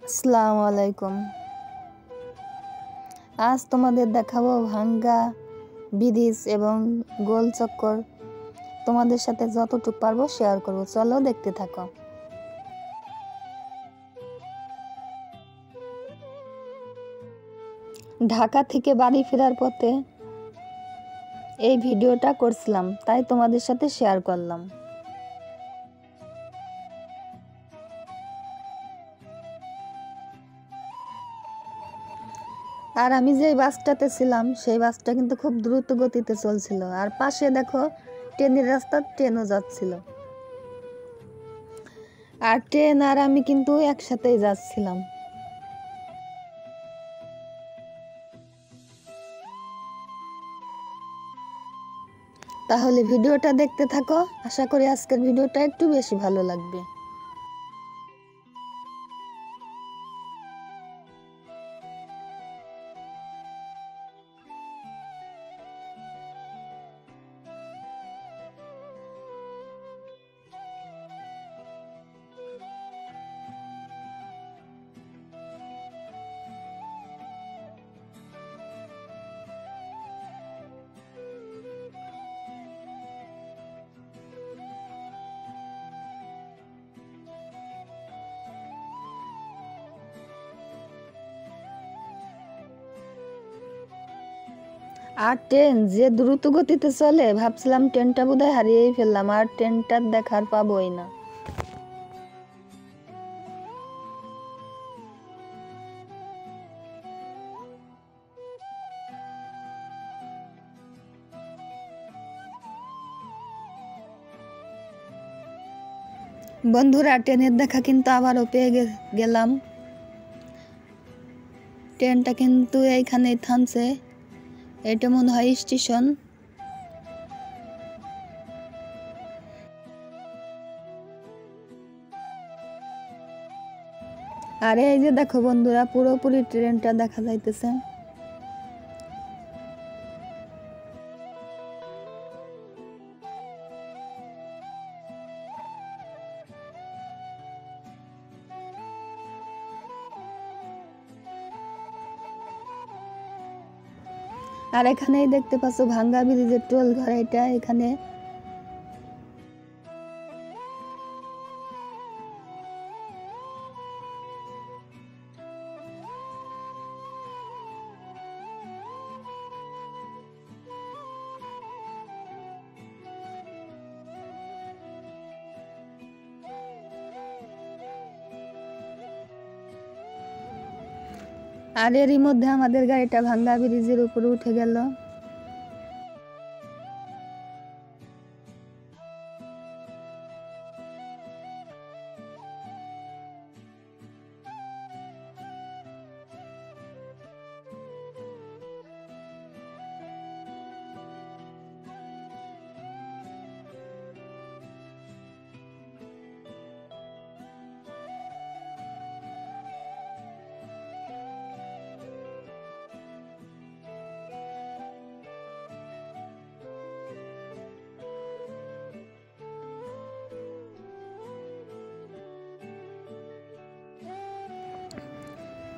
আসসালামু আলাইকুম। আজ তোমাদের দেখাবো ভাঙ্গা ব্রিজ এবং গোল চক্কর। তোমাদের সাথে যতটুকু পারবো শেয়ার করব, চলো দেখতে থাকো। ঢাকা থেকে বাড়ি ফেরার পথে এই ভিডিওটা করছিলাম, তাই তোমাদের সাথে শেয়ার করলাম। আর আমি যেই বাসটাতে ছিলাম সেই বাসটা কিন্তু খুব দ্রুত গতিতে চলছিল, আর পাশে দেখো ট্রেনের রাস্তা, ট্রেনও যাচ্ছিল। আর ট্রেন আর আমি কিন্তু একসাথেই যাচ্ছিলাম। তাহলে ভিডিওটা দেখতে থাকো, আশা করি আজকের ভিডিওটা একটু বেশি ভালো লাগবে। আর ট্রেন যে দ্রুত গতিতে চলে, ভাবছিলাম ট্রেনটা বোধহয় হারিয়েই ফেললাম, আর ট্রেনটা দেখার পাবোই না। বন্ধুরা, ট্রেনের দেখা কিন্তু আবারও পেয়ে গেলাম। ট্রেনটা কিন্তু এইখানেই থামছে, এটা মনে হয় স্টেশন। আর এই যে দেখো বন্ধুরা, পুরোপুরি ট্রেনটা দেখা যাইতেছে। আর এখানেই দেখতে পাচ্ছ ভাঙ্গা ব্রিজের টোল ঘর, এটা এখানে। আর এরই মধ্যে আমাদের গাড়িটা ভাঙ্গা ব্রিজের উপরে উঠে গেল।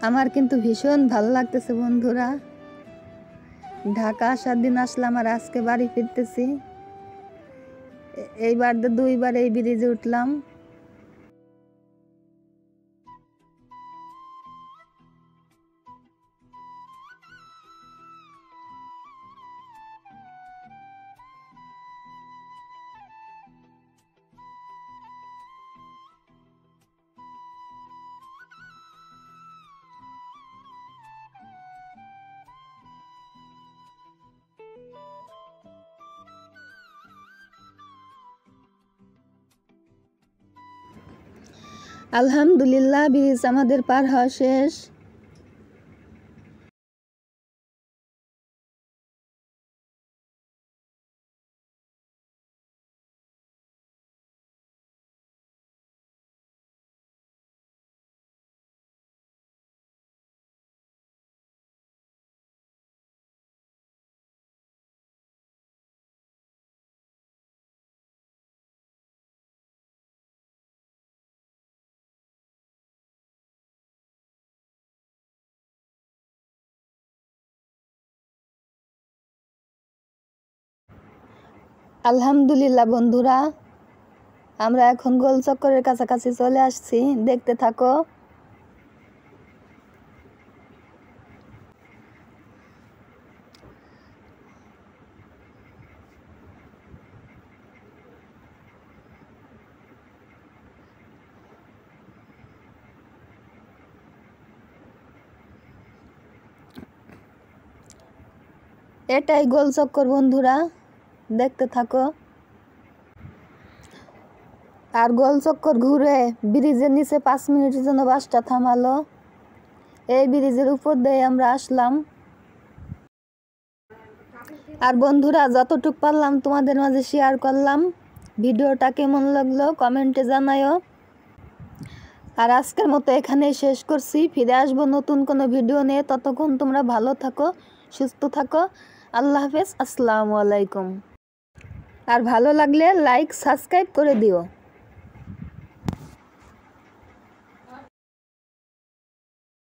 আমার কিন্তু ভীষণ ভালো লাগতেছে বন্ধুরা। ঢাকা আসার দিন আসলাম, আর আজকে বাড়ি ফিরতেছি। এইবার 2বার এই ব্রিজে উঠলাম। আলহামদুলিল্লাহ, ব্রিজ আমাদের পার হওয়া শেষ। আলহামদুলিল্লাহ বন্ধুরা, আমরা এখন গোল চক্করের কাছাকাছি চলে আসছি, দেখতে থাকো। এটাই গোল চক্কর বন্ধুরা, দেখতে থাকো। আর গোল চক্কর ঘুরে ব্রিজের নিচে 5 মিনিটের জন্য বাসটা থামালো। এই ব্রিজের উপর দিয়ে আমরা আসলাম। আর বন্ধুরা, যতটুক পারলাম তোমাদের মাঝে শেয়ার করলাম। ভিডিওটা কেমন লাগলো কমেন্টে জানাও। আর আজকের মতো এখানেই শেষ করছি। ফিরে আসবো নতুন কোনো ভিডিও নিয়ে। ততক্ষণ তোমরা ভালো থাকো, সুস্থ থাকো। আল্লাহ হাফেজ, আসসালামু আলাইকুম। আর ভালো লাগলে লাইক সাবস্ক্রাইব করে দিও।